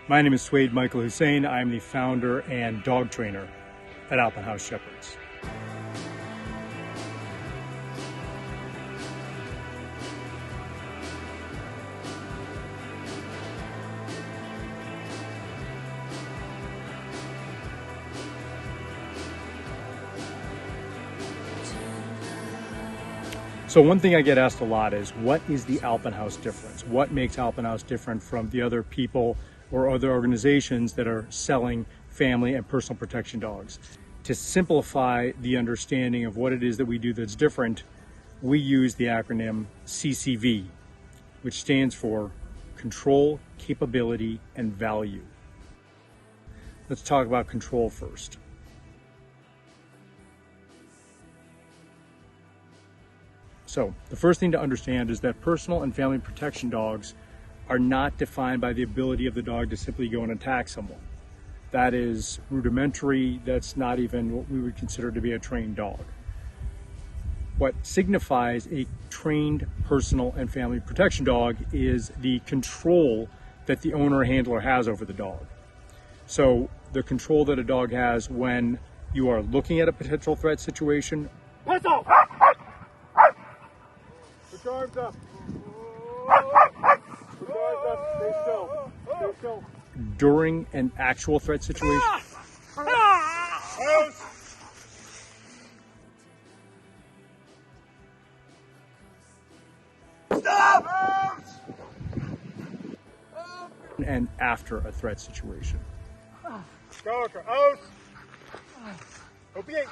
My name is Suede Michael Hussein. I am the founder and dog trainer at AlpinHaus Shepherds. So one thing I get asked a lot is, what is the AlpinHaus difference? What makes AlpinHaus different from the other people or other organizations that are selling family and personal protection dogs? To simplify the understanding of what it is that we do that's different, we use the acronym CCV, which stands for Control, Capability, and Value. Let's talk about control first. So the first thing to understand is that personal and family protection dogs are not defined by the ability of the dog to simply go and attack someone. That is rudimentary. That's not even what we would consider to be a trained dog. What signifies a trained personal and family protection dog is the control that the owner or handler has over the dog. So the control that a dog has when you are looking at a potential threat situation. Pistol! Put your arms up. Put your arms up. Stay still. Stay still. During an actual threat situation. Stop! And after a threat situation. Stalker, out! Opiate!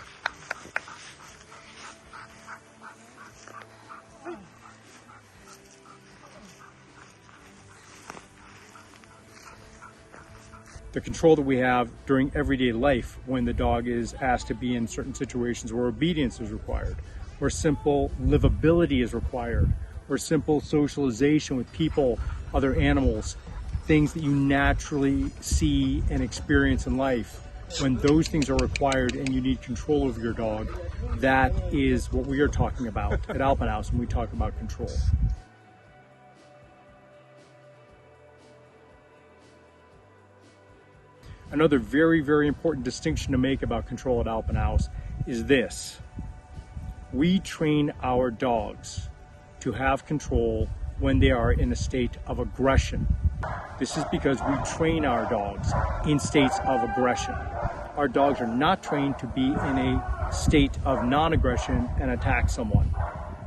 The control that we have during everyday life when the dog is asked to be in certain situations where obedience is required, where simple livability is required, or simple socialization with people, other animals, things that you naturally see and experience in life. When those things are required and you need control over your dog, that is what we are talking about at AlpinHaus when we talk about control. Another very, very important distinction to make about control at AlpinHaus is this. We train our dogs to have control when they are in a state of aggression. This is because we train our dogs in states of aggression. Our dogs are not trained to be in a state of non-aggression and attack someone.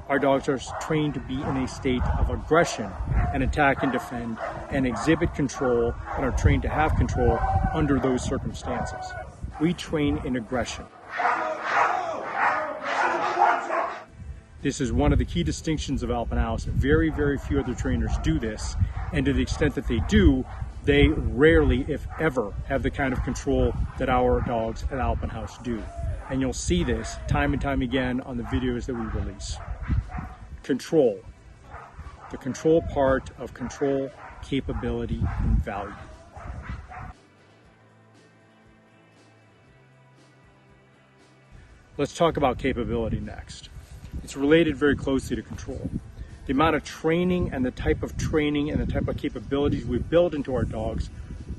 Our dogs are trained to be in a state of aggression and attack and defend and exhibit control and are trained to have control under those circumstances. We train in aggression. This is one of the key distinctions of AlpinHaus. Very, very few other trainers do this, and to the extent that they do, they rarely, if ever, have the kind of control that our dogs at AlpinHaus do. And you'll see this time and time again on the videos that we release. Control. The control part of control, capability, and value. Let's talk about capability next. It's related very closely to control. The amount of training and the type of training and the type of capabilities we build into our dogs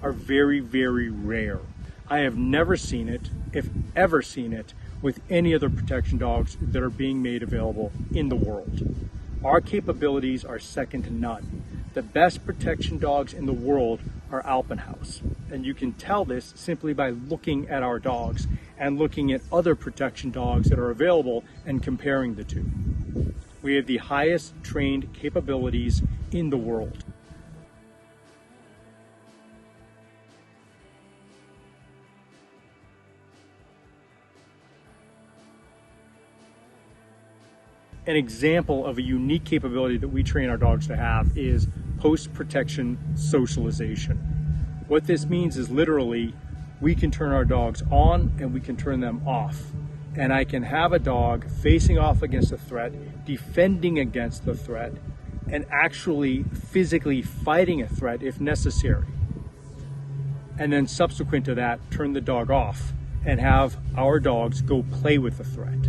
are very, very rare. I have never seen it, if ever seen it, with any other protection dogs that are being made available in the world. Our capabilities are second to none. The best protection dogs in the world are AlpinHaus. And you can tell this simply by looking at our dogs and looking at other protection dogs that are available and comparing the two. We have the highest trained capabilities in the world. An example of a unique capability that we train our dogs to have is post-protection socialization. What this means is literally we can turn our dogs on and we can turn them off. And I can have a dog facing off against a threat, defending against the threat, and actually physically fighting a threat if necessary. And then subsequent to that, turn the dog off and have our dogs go play with the threat.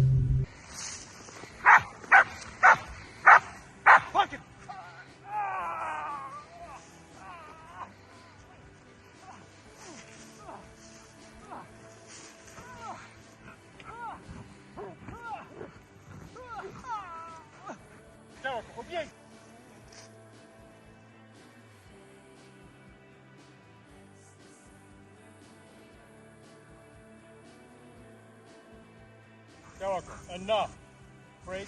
Skywalker. Okay. Skywalker, enough. Break.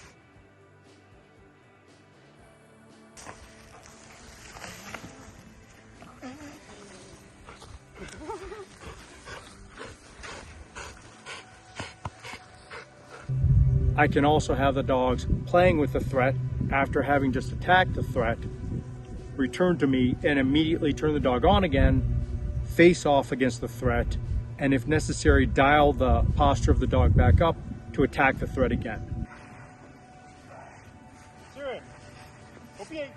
I can also have the dogs playing with the threat after having just attacked the threat, return to me and immediately turn the dog on again, face off against the threat, and if necessary, dial the posture of the dog back up to attack the threat again. Sure. Okay.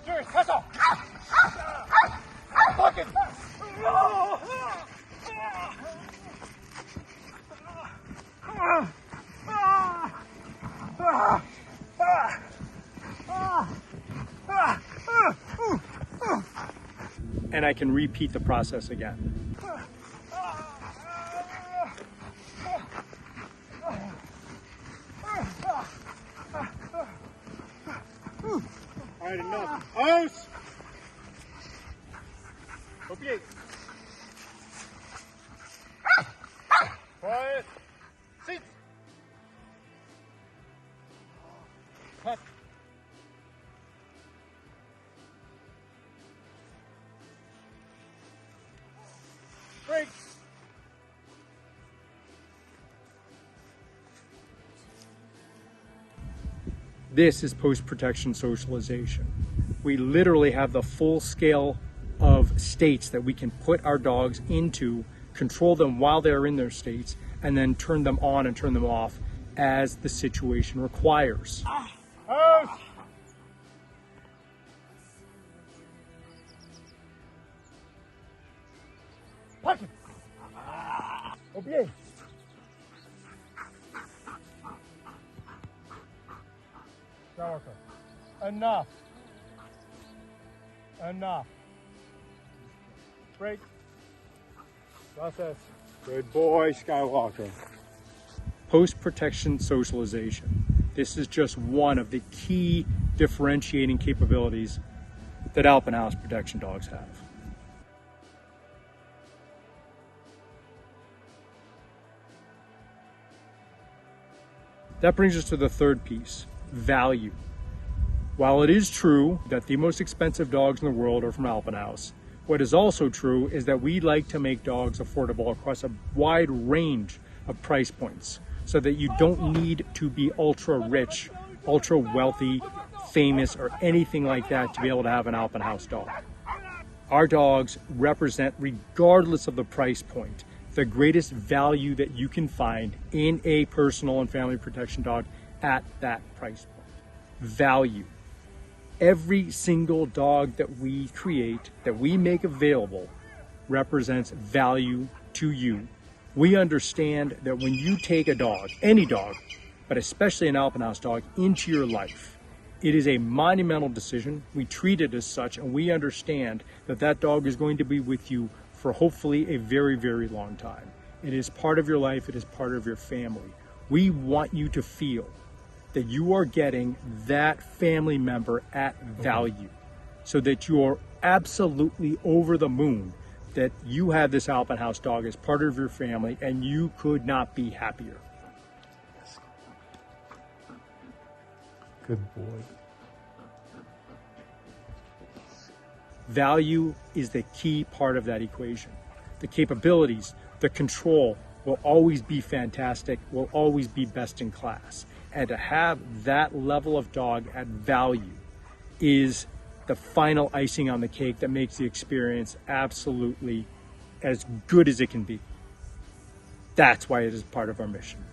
Sure, catch off. Fucking. And I can repeat the process again. All right, enough. House. Okay. Quiet. Sit. Cut. Break. This is post-protection socialization. We literally have the full scale of states that we can put our dogs into, control them while they're in their states, and then turn them on and turn them off as the situation requires. House. Pocket. Okay. Skywalker. Enough. Enough. Break. Process. Good boy, Skywalker. Post-protection socialization. This is just one of the key differentiating capabilities that AlpinHaus protection dogs have. That brings us to the third piece, value. While it is true that the most expensive dogs in the world are from AlpinHaus, what is also true is that we like to make dogs affordable across a wide range of price points so that you don't need to be ultra rich, ultra wealthy, famous, or anything like that to be able to have an AlpinHaus dog. Our dogs represent, regardless of the price point, the greatest value that you can find in a personal and family protection dog at that price point. Value. Every single dog that we create, that we make available, represents value to you. We understand that when you take a dog, any dog, but especially an AlpinHaus dog, into your life, it is a monumental decision. We treat it as such, and we understand that that dog is going to be with you for hopefully a very, very long time. It is part of your life. It is part of your family. We want you to feel that you are getting that family member at value, so that you are absolutely over the moon that you have this AlpinHaus dog as part of your family, and you could not be happier. Good boy. Value is the key part of that equation. The capabilities, the control will always be fantastic, will always be best in class. And to have that level of dog at value is the final icing on the cake that makes the experience absolutely as good as it can be. That's why it is part of our mission.